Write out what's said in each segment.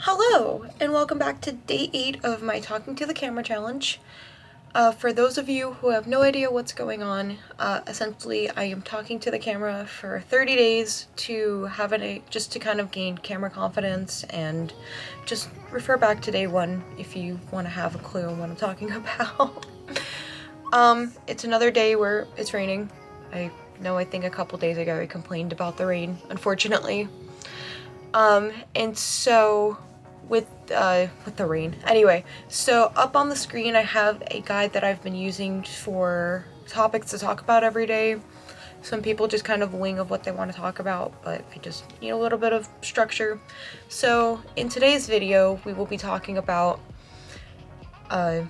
Hello, and welcome back to day 8 of my Talking to the Camera challenge. For those of you who have no idea what's going on, essentially I am talking to the camera for 30 days to have just to kind of gain camera confidence, and just refer back to day 1 if you want to have a clue on what I'm talking about. It's another day where it's raining. I think a couple days ago I complained about the rain, unfortunately. And so with the rain. Anyway, so up on the screen I have a guide that I've been using for topics to talk about every day. Some people just kind of wing of what they want to talk about, but I just need a little bit of structure. So in today's video, we will be talking about a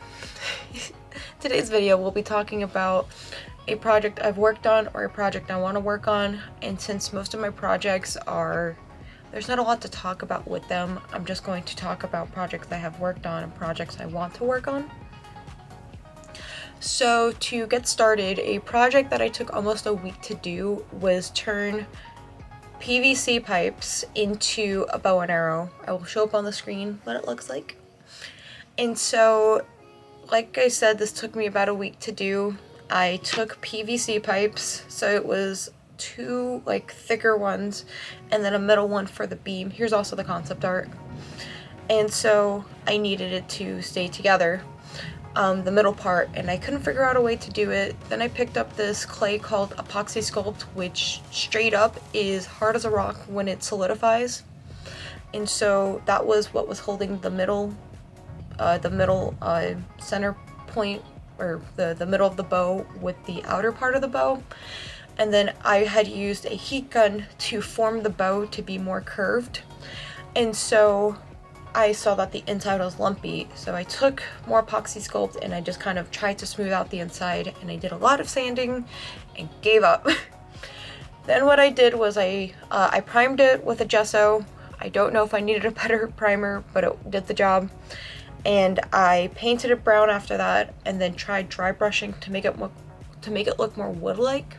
project I've worked on or a project I want to work on. And since most of my projects there's not a lot to talk about with them, I'm just going to talk about projects I have worked on and projects I want to work on. So to get started, a project that I took almost a week to do was turn PVC pipes into a bow and arrow. I will show up on the screen what it looks like. And so, like I said, this took me about a week to do. I took PVC pipes, so it was two thicker ones and then a middle one for the beam. Here's also the concept art. And so I needed it to stay together, the middle part, and I couldn't figure out a way to do it. Then I picked up this clay called Epoxy Sculpt, which straight up is hard as a rock when it solidifies. And so that was what was holding the middle center point, or the middle of the bow with the outer part of the bow. And then I had used a heat gun to form the bow to be more curved. And so I saw that the inside was lumpy, so I took more Epoxy Sculpt and I just kind of tried to smooth out the inside, and I did a lot of sanding and gave up. Then what I did was I primed it with a gesso. I don't know if I needed a better primer, but it did the job. And I painted it brown after that, and then tried dry brushing to make it look more wood-like.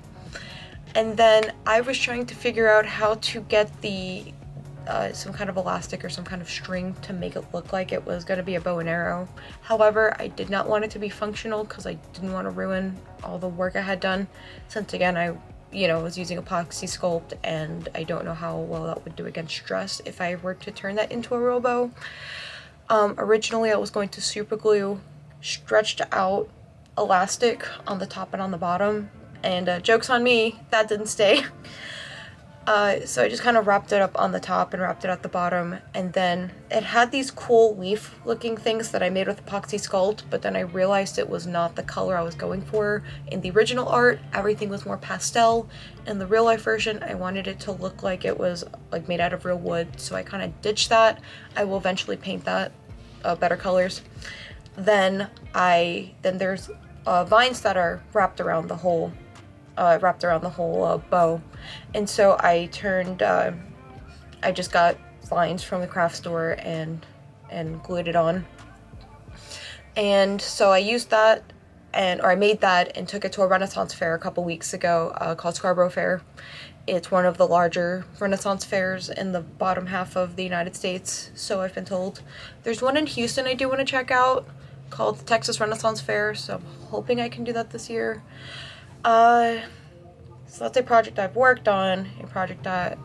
And then I was trying to figure out how to get some kind of elastic or some kind of string to make it look like it was going to be a bow and arrow. However, I did not want it to be functional because I didn't want to ruin all the work I had done, since again I was using Epoxy Sculpt, and I don't know how well that would do against stress if I were to turn that into a real bow. Originally I was going to super glue stretched out elastic on the top and on the bottom, and joke's on me, that didn't stay. So I just kind of wrapped it up on the top and wrapped it at the bottom, and then it had these cool leaf looking things that I made with Epoxy Sculpt, but then I realized it was not the color I was going for. In the original art, everything was more pastel. In the real life version, I wanted it to look like it was made out of real wood, so I kind of ditched that. I will eventually paint that better colors. Then there's vines that are wrapped around the whole bow, and so I just got vines from the craft store and glued it on. And so I used that, I made that and took it to a Renaissance fair a couple weeks ago, called Scarborough Fair. It's one of the larger Renaissance fairs in the bottom half of the United States, so I've been told. There's one in Houston I do want to check out called the Texas Renaissance Fair, so I'm hoping I can do that this year. So that's a project I've worked on.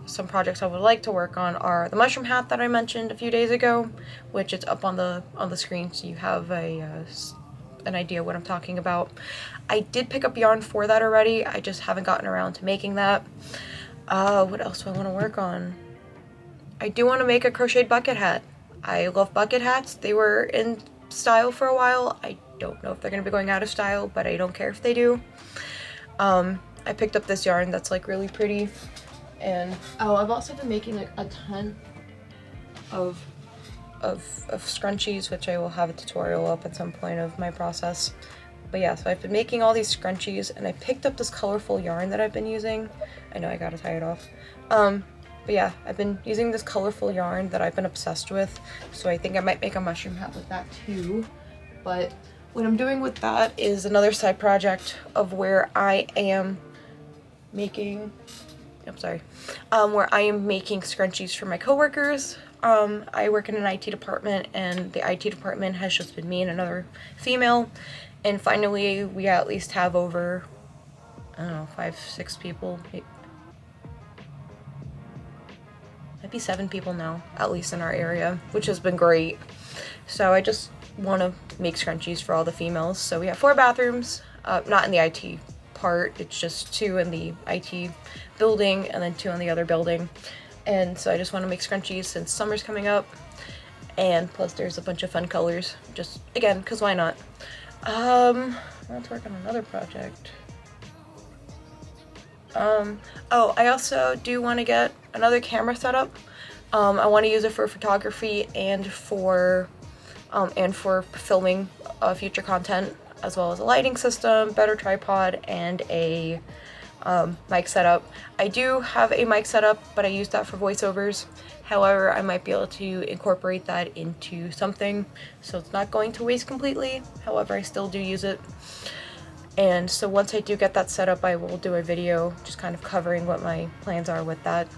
Some projects I would like to work on are the mushroom hat that I mentioned a few days ago, which is up on the screen, so you have an idea what I'm talking about. I did pick up yarn for that already. I just haven't gotten around to making that. What else do I want to work on? I do want to make a crocheted bucket hat. I love bucket hats. They were in style for a while. I don't know if they're going to be going out of style, but I don't care if they do. I picked up this yarn that's really pretty, and I've also been making a ton of scrunchies, which I will have a tutorial up at some point of my process. But yeah, so I've been making all these scrunchies, and I picked up this colorful yarn that I've been using. I know I gotta tie it off. But yeah, I've been using this colorful yarn that I've been obsessed with, so I think I might make a mushroom hat with that too. But what I'm doing with that is another side project of where I am making scrunchies for my coworkers. I work in an IT department, and the IT department has just been me and another female, and finally we at least have over, I don't know, 5, 6 people, maybe 7 people now, at least in our area, which has been great. So I just want to make scrunchies for all the females. So we have 4 bathrooms, not in the IT part, it's just 2 in the IT building and then 2 in the other building. And so I just want to make scrunchies since summer's coming up, and plus there's a bunch of fun colors, just again, because why not. Let's work on another project. Oh, I also do want to get another camera setup. I want to use it for photography and for filming future content, as well as a lighting system, better tripod, and a mic setup. I do have a mic setup, but I use that for voiceovers. However, I might be able to incorporate that into something, so it's not going to waste completely. However, I still do use it. And so once I do get that set up, I will do a video just kind of covering what my plans are with that.